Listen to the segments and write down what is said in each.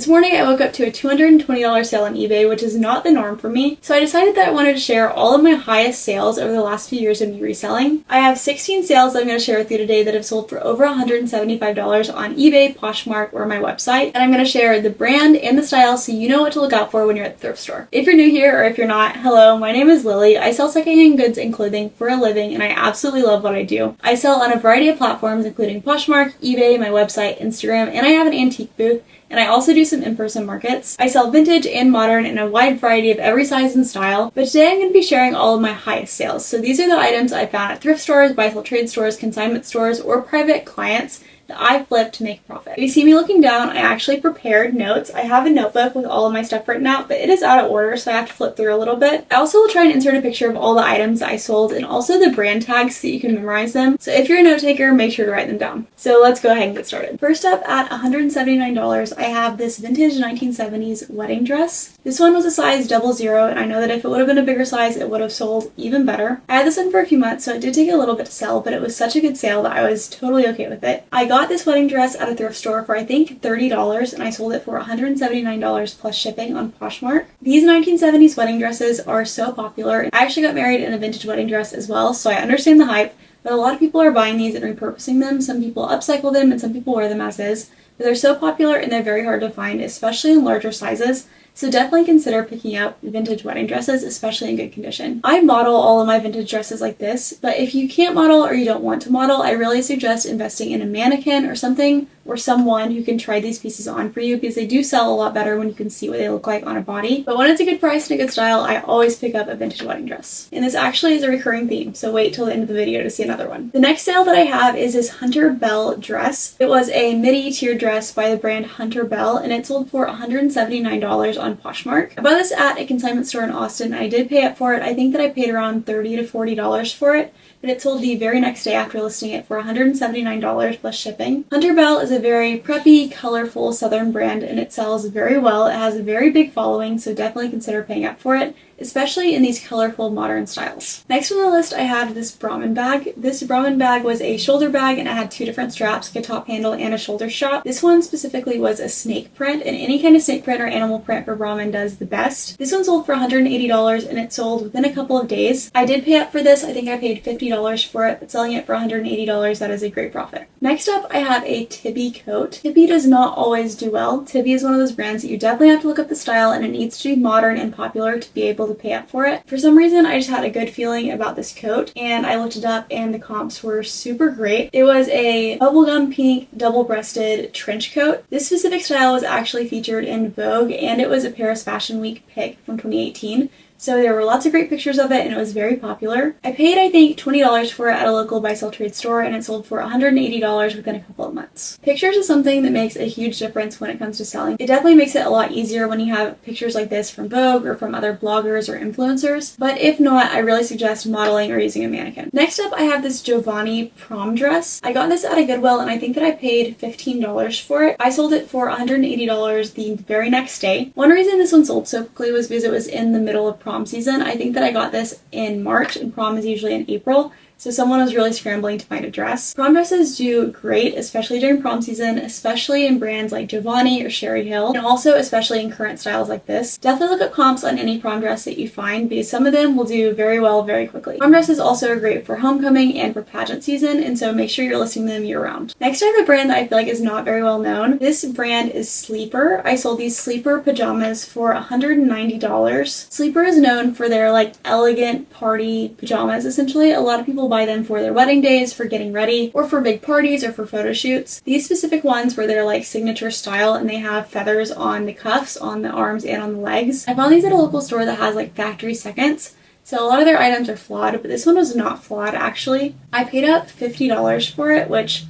This morning I woke up to a $220 sale on eBay, which is not the norm for me, so I decided that I wanted to share all of my highest sales over the last few years of me reselling. I have 16 sales that I'm going to share with you today that have sold for over $175 on eBay, Poshmark, or my website, and I'm going to share the brand and the style so you know what to look out for when you're at the thrift store. If you're new here or if you're not, hello, my name is Lily. I sell secondhand goods and clothing for a living, and I absolutely love what I do. I sell on a variety of platforms including Poshmark, eBay, my website, Instagram, and I have an antique booth, and I also do some in-person markets. I sell vintage and modern in a wide variety of every size and style, but today I'm going to be sharing all of my highest sales. So these are the items I found at thrift stores, buy-sell trade stores, consignment stores, or private clients that I flip to make a profit. If you see me looking down, I actually prepared notes. I have a notebook with all of my stuff written out, but it is out of order, so I have to flip through a little bit. I also will try and insert a picture of all the items that I sold and also the brand tags so you can memorize them. So if you're a note taker, make sure to write them down. So let's go ahead and get started. First up, at $179, I have this vintage 1970s wedding dress. This one was a size 00, and I know that if it would have been a bigger size, it would have sold even better. I had this one for a few months, so it did take a little bit to sell, but it was such a good sale that I was totally okay with it. I got this wedding dress at a thrift store for I think $30, and I sold it for $179 plus shipping on Poshmark. These 1970s wedding dresses are so popular. I actually got married in a vintage wedding dress as well, so I understand the hype, but a lot of people are buying these and repurposing them. Some people upcycle them and some people wear them as is, but they're so popular and they're very hard to find, especially in larger sizes. So definitely consider picking up vintage wedding dresses, especially in good condition. I model all of my vintage dresses like this, but if you can't model or you don't want to model, I really suggest investing in a mannequin or something or someone who can try these pieces on for you, because they do sell a lot better when you can see what they look like on a body. But when it's a good price and a good style, I always pick up a vintage wedding dress. And this actually is a recurring theme, so wait till the end of the video to see another one. The next sale that I have is this Hunter Bell dress. It was a midi tier dress by the brand Hunter Bell, and it sold for $179 on Poshmark. I bought this at a consignment store in Austin. I did pay up for it. I think that I paid around $30 to $40 for it, but it sold the very next day after listing it for $179 plus shipping. Hunter Bell is a very preppy, colorful southern brand, and it sells very well. It has a very big following, so definitely consider paying up for it, especially in these colorful modern styles. Next on the list, I have this Brahmin bag. This Brahmin bag was a shoulder bag, and it had two different straps, like a top handle and a shoulder strap. This one specifically was a snake print, and any kind of snake print or animal print for Brahmin does the best. This one sold for $180, and it sold within a couple of days. I did pay up for this. I think I paid $50 for it, but selling it for $180, that is a great profit. Next up, I have a Tibby coat. Tibby does not always do well. Tibby is one of those brands that you definitely have to look up the style, and it needs to be modern and popular to be able to pay up for it. For some reason, I just had a good feeling about this coat, and I looked it up and the comps were super great. It was a bubblegum pink double-breasted trench coat. This specific style was actually featured in Vogue, and it was a Paris Fashion Week pick from 2018. So there were lots of great pictures of it, and it was very popular. I paid, I think, $20 for it at a local buy-sell trade store, and it sold for $180 within a couple of months. Pictures is something that makes a huge difference when it comes to selling. It definitely makes it a lot easier when you have pictures like this from Vogue or from other bloggers or influencers, but if not, I really suggest modeling or using a mannequin. Next up, I have this Giovanni prom dress. I got this at a Goodwill, and I think that I paid $15 for it. I sold it for $180 the very next day. One reason this one sold so quickly was because it was in the middle of prom season. I think that I got this in March, and prom is usually in April, so someone was really scrambling to find a dress. Prom dresses do great, especially during prom season, especially in brands like Giovanni or Sherry Hill, and also especially in current styles like this. Definitely look at comps on any prom dress that you find, because some of them will do very well very quickly. Prom dresses also are great for homecoming and for pageant season, and so make sure you're listing them year-round. Next, I have a brand that I feel like is not very well known. This brand is Sleeper. I sold these Sleeper pajamas for $190. Sleeper is known for their elegant party pajamas, essentially. A lot of people buy them for their wedding days, for getting ready, or for big parties, or for photo shoots. These specific ones were their signature style, and they have feathers on the cuffs, on the arms, and on the legs. I found these at a local store that has factory seconds, so a lot of their items are flawed, but this one was not flawed actually. I paid up $50 for it, which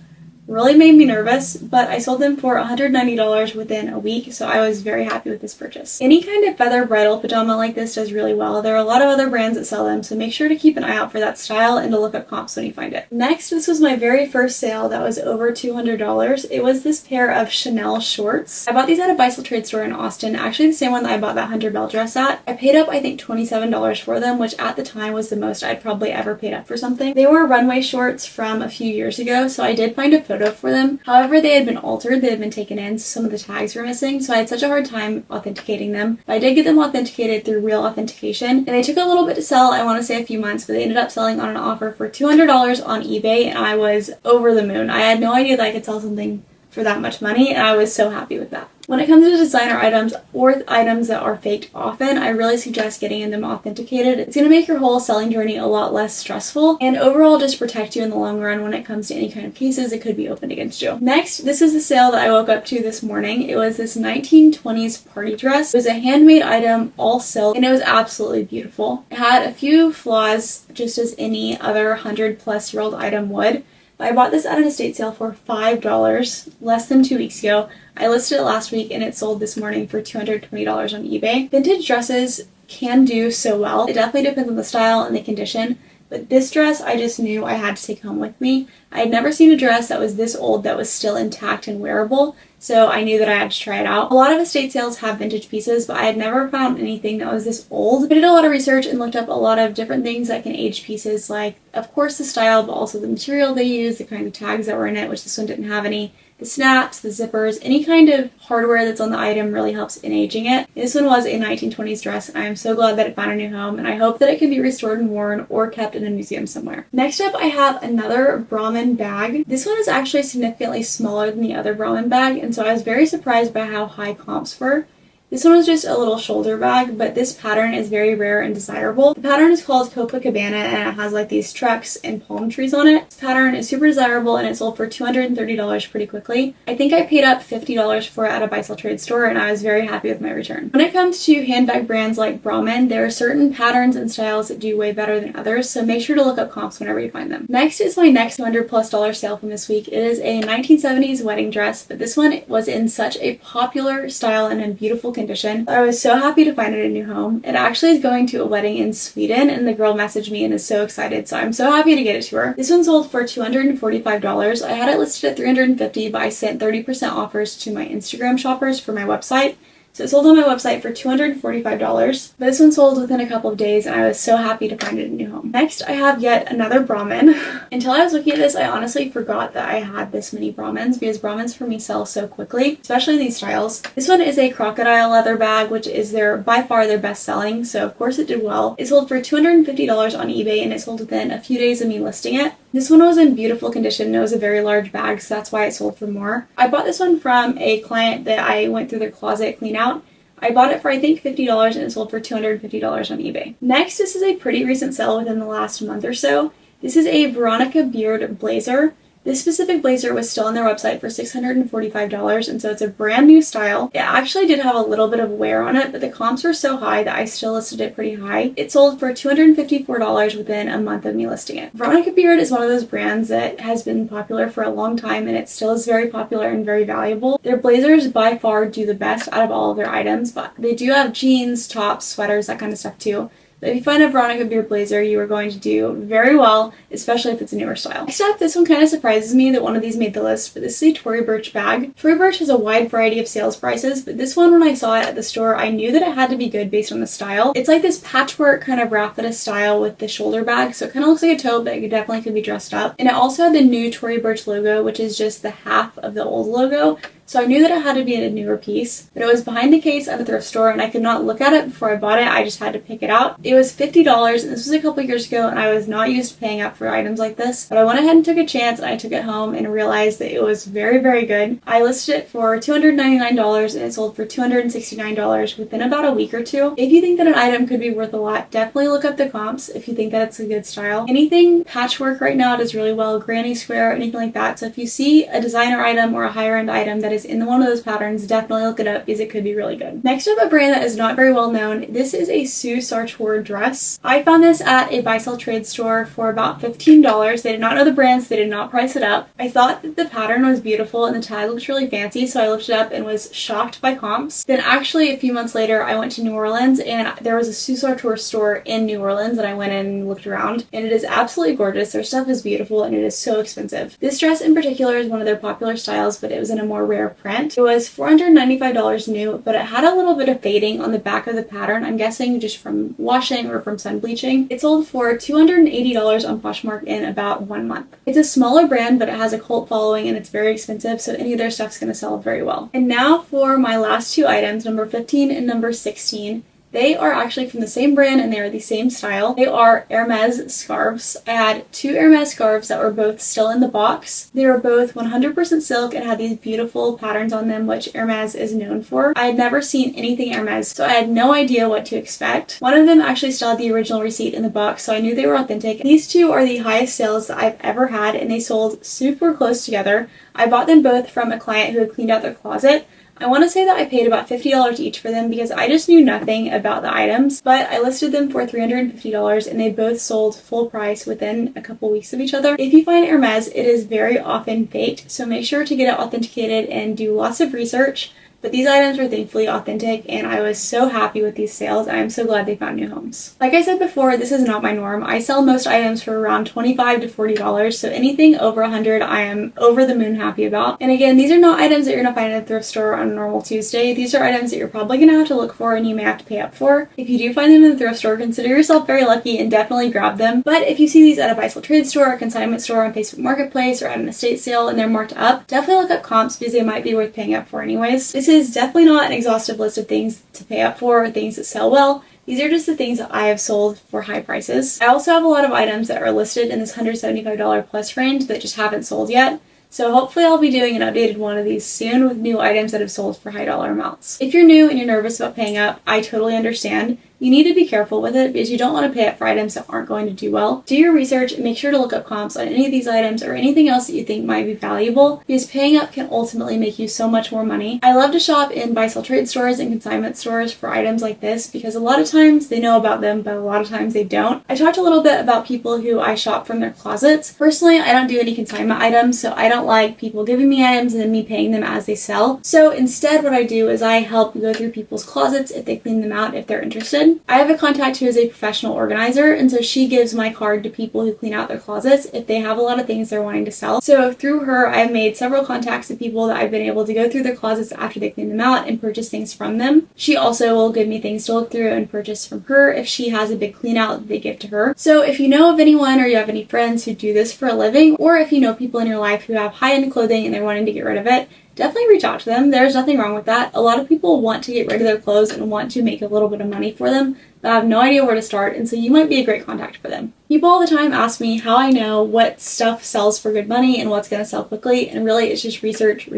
really made me nervous, but I sold them for $190 within a week, so I was very happy with this purchase. Any kind of feather bridal pajama like this does really well. There are a lot of other brands that sell them, so make sure to keep an eye out for that style and to look up comps when you find it. Next, this was my very first sale that was over $200. It was this pair of Chanel shorts. I bought these at a buy-sell trade store in Austin, actually the same one that I bought that Hunter Bell dress at. I paid up, I think, $27 for them, which at the time was the most I'd probably ever paid up for something. They were runway shorts from a few years ago, so I did find a photo photo for them. However, they had been altered, they had been taken in, so some of the tags were missing, so I had such a hard time authenticating them. But I did get them authenticated through Real Authentication, and they took a little bit to sell, I want to say a few months, but they ended up selling on an offer for $200 on eBay, and I was over the moon. I had no idea that I could sell something for that much money, and I was so happy with that. When it comes to designer items or items that are faked often, I really suggest getting them authenticated. It's going to make your whole selling journey a lot less stressful and overall just protect you in the long run when it comes to any kind of cases that could be opened against you. Next, this is the sale that I woke up to this morning. It was this 1920s party dress. It was a handmade item, all silk, and it was absolutely beautiful. It had a few flaws, just as any other 100-plus-year-old item would. I bought this at an estate sale for $5 less than 2 weeks ago. I listed it last week and it sold this morning for $220 on eBay. Vintage dresses can do so well. It definitely depends on the style and the condition, but this dress I just knew I had to take home with me. I had never seen a dress that was this old that was still intact and wearable, so I knew that I had to try it out. A lot of estate sales have vintage pieces, but I had never found anything that was this old. I did a lot of research and looked up a lot of different things that can age pieces, like, of course, the style, but also the material they use, the kind of tags that were in it, which this one didn't have any, the snaps, the zippers, any kind of hardware that's on the item really helps in aging it. This one was a 1920s dress, and I am so glad that it found a new home, and I hope that it can be restored and worn or kept in a museum somewhere. Next up, I have another Brahmin bag. This one is actually significantly smaller than the other Brahmin bag, and so I was very surprised by how high comps were. This one was just a little shoulder bag, but this pattern is very rare and desirable. The pattern is called Copacabana, and it has like these trucks and palm trees on it. This pattern is super desirable, and it sold for $230 pretty quickly. I think I paid up $50 for it at a buy-sell trade store, and I was very happy with my return. When it comes to handbag brands like Brahmin, there are certain patterns and styles that do way better than others, so make sure to look up comps whenever you find them. Next is my next $200+ sale from this week. It is a 1970s wedding dress, but this one was in such a popular style and in beautiful condition. I was so happy to find it a new home. It actually is going to a wedding in Sweden, and the girl messaged me and is so excited, so I'm so happy to get it to her. This one sold for $245. I had it listed at $350, but I sent 30% offers to my Instagram shoppers for my website. So it sold on my website for $245, but this one sold within a couple of days, and I was so happy to find it a new home. Next, I have yet another Brahmin. Until I was looking at this, I honestly forgot that I had this many Brahmins, because Brahmins for me sell so quickly, especially these styles. This one is a crocodile leather bag, which is by far their best selling, so of course it did well. It sold for $250 on eBay, and it sold within a few days of me listing it. This one was in beautiful condition, and it was a very large bag, so that's why it sold for more. I bought this one from a client that I went through their closet clean out. I bought it for I think $50, and it sold for $250 on eBay. Next, this is a pretty recent sale within the last month or so. This is a Veronica Beard blazer. This specific blazer was still on their website for $645, and so it's a brand new style. It actually did have a little bit of wear on it, but the comps were so high that I still listed it pretty high. It sold for $254 within a month of me listing it. Veronica Beard is one of those brands that has been popular for a long time, and it still is very popular and very valuable. Their blazers by far do the best out of all of their items, but they do have jeans, tops, sweaters, that kind of stuff too. But if you find a Veronica Beard blazer, you are going to do very well, especially if it's a newer style. Next up, this one kind of surprises me that one of these made the list, but this is a Tory Burch bag. Tory Burch has a wide variety of sales prices, but this one, when I saw it at the store, I knew that it had to be good based on the style. It's like this patchwork kind of raffia style with the shoulder bag, so it kind of looks like a tote, but it definitely could be dressed up. And it also had the new Tory Burch logo, which is just the half of the old logo. So I knew that it had to be a newer piece, but it was behind the case at a thrift store, and I could not look at it before I bought it. I just had to pick it out. It was $50, and this was a couple years ago, and I was not used to paying up for items like this, but I went ahead and took a chance, and I took it home and realized that it was very, very good. I listed it for $299, and it sold for $269 within about a week or two. If you think that an item could be worth a lot, definitely look up the comps if you think that it's a good style. Anything patchwork right now does really well, granny square, anything like that. So if you see a designer item or a higher end item that is in one of those patterns, definitely look it up because it could be really good. Next up, a brand that is not very well known. This is a Sue Sartor dress. I found this at a buy-sell trade store for about $15. They did not know the brands, they did not price it up. I thought that the pattern was beautiful and the tag looked really fancy, so I looked it up and was shocked by comps. Then actually a few months later, I went to New Orleans, and there was a Sue Sartor store in New Orleans, and I went in and looked around, and it is absolutely gorgeous. Their stuff is beautiful, and it is so expensive. This dress in particular is one of their popular styles, but it was in a more rare flare print. It was $495 new, but it had a little bit of fading on the back of the pattern. I'm guessing just from washing or from sun bleaching. It sold for $280 on Poshmark in about 1 month. It's a smaller brand, but it has a cult following and it's very expensive, so any of their stuff's going to sell very well. And now for my last two items, number 15 and number 16. They are actually from the same brand and they are the same style. They are Hermes scarves. I had two Hermes scarves that were both still in the box. They were both 100% silk and had these beautiful patterns on them, which Hermes is known for. I had never seen anything Hermes, so I had no idea what to expect. One of them actually still had the original receipt in the box, so I knew they were authentic. These two are the highest sales that I've ever had, and they sold super close together. I bought them both from a client who had cleaned out their closet. I want to say that I paid about $50 each for them because I just knew nothing about the items, but I listed them for $350 and they both sold full price within a couple weeks of each other. If you find Hermes, it is very often faked, so make sure to get it authenticated and do lots of research. But these items were thankfully authentic and I was so happy with these sales and I'm so glad they found new homes. Like I said before, this is not my norm. I sell most items for around $25 to $40, so anything over $100 I am over the moon happy about. And again, these are not items that you're going to find in a thrift store on a normal Tuesday. These are items that you're probably going to have to look for and you may have to pay up for. If you do find them in the thrift store, consider yourself very lucky and definitely grab them. But if you see these at a buy-sell trade store or consignment store on Facebook Marketplace or at an estate sale and they're marked up, definitely look up comps because they might be worth paying up for anyways. This is definitely not an exhaustive list of things to pay up for or things that sell well. These are just the things that I have sold for high prices. I also have a lot of items that are listed in this $175 plus range that just haven't sold yet. So hopefully I'll be doing an updated one of these soon with new items that have sold for high dollar amounts. If you're new and you're nervous about paying up, I totally understand. You need to be careful with it because you don't want to pay up for items that aren't going to do well. Do your research and make sure to look up comps on any of these items or anything else that you think might be valuable because paying up can ultimately make you so much more money. I love to shop in buy-sell trade stores and consignment stores for items like this because a lot of times they know about them, but a lot of times they don't. I talked a little bit about people who I shop from their closets. Personally, I don't do any consignment items, so I don't like people giving me items and then me paying them as they sell. So instead what I do is I help go through people's closets if they clean them out if they're interested. I have a contact who is a professional organizer, and so she gives my card to people who clean out their closets if they have a lot of things they're wanting to sell. So through her, I've made several contacts of people that I've been able to go through their closets after they clean them out and purchase things from them. She also will give me things to look through and purchase from her if she has a big clean out that they give to her. So if you know of anyone or you have any friends who do this for a living, or if you know people in your life who have high-end clothing and they're wanting to get rid of it, definitely reach out to them. There's nothing wrong with that. A lot of people want to get rid of their clothes and want to make a little bit of money for them, but I have no idea where to start, and so you might be a great contact for them. People all the time ask me how I know what stuff sells for good money and what's going to sell quickly, and really it's just research,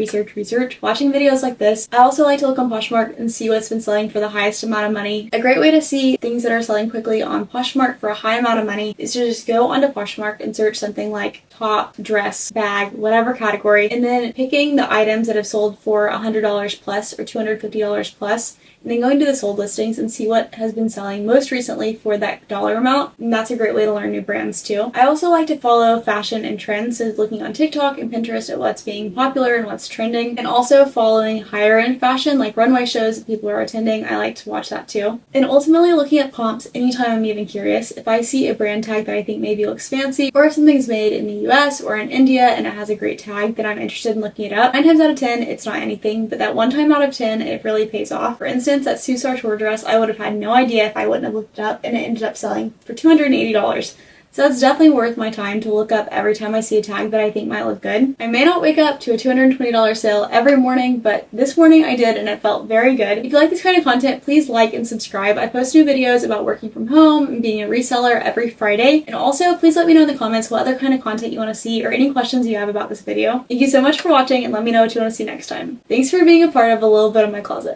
watching videos like this. I also like to look on Poshmark and see what's been selling for the highest amount of money. A great way to see things that are selling quickly on Poshmark for a high amount of money is to just go onto Poshmark and search something like top, dress, bag, whatever category, and then picking the items that have sold for $100 plus or $250 plus, and then going to the sold listings and see what has been selling most recently for that dollar amount. And that's a great way to learn new brands too. I also like to follow fashion and trends, so looking on TikTok and Pinterest at what's being popular and what's trending, and also following higher end fashion like runway shows that people are attending. I like to watch that too. And ultimately looking at comps anytime I'm even curious. If I see a brand tag that I think maybe looks fancy, or if something's made in the US or in India and it has a great tag, then I'm interested in looking it up. 9 times out of 10 it's not anything, but that 1 time out of 10 it really pays off. For instance, that Susar tour dress, I would have had no idea if I wouldn't have looked it up, and it ended up selling for $280. So it's definitely worth my time to look up every time I see a tag that I think might look good. I may not wake up to a $220 sale every morning, but this morning I did and it felt very good. If you like this kind of content, please like and subscribe. I post new videos about working from home and being a reseller every Friday. And also, please let me know in the comments what other kind of content you want to see or any questions you have about this video. Thank you so much for watching, and let me know what you want to see next time. Thanks for being a part of a little bit of my closet.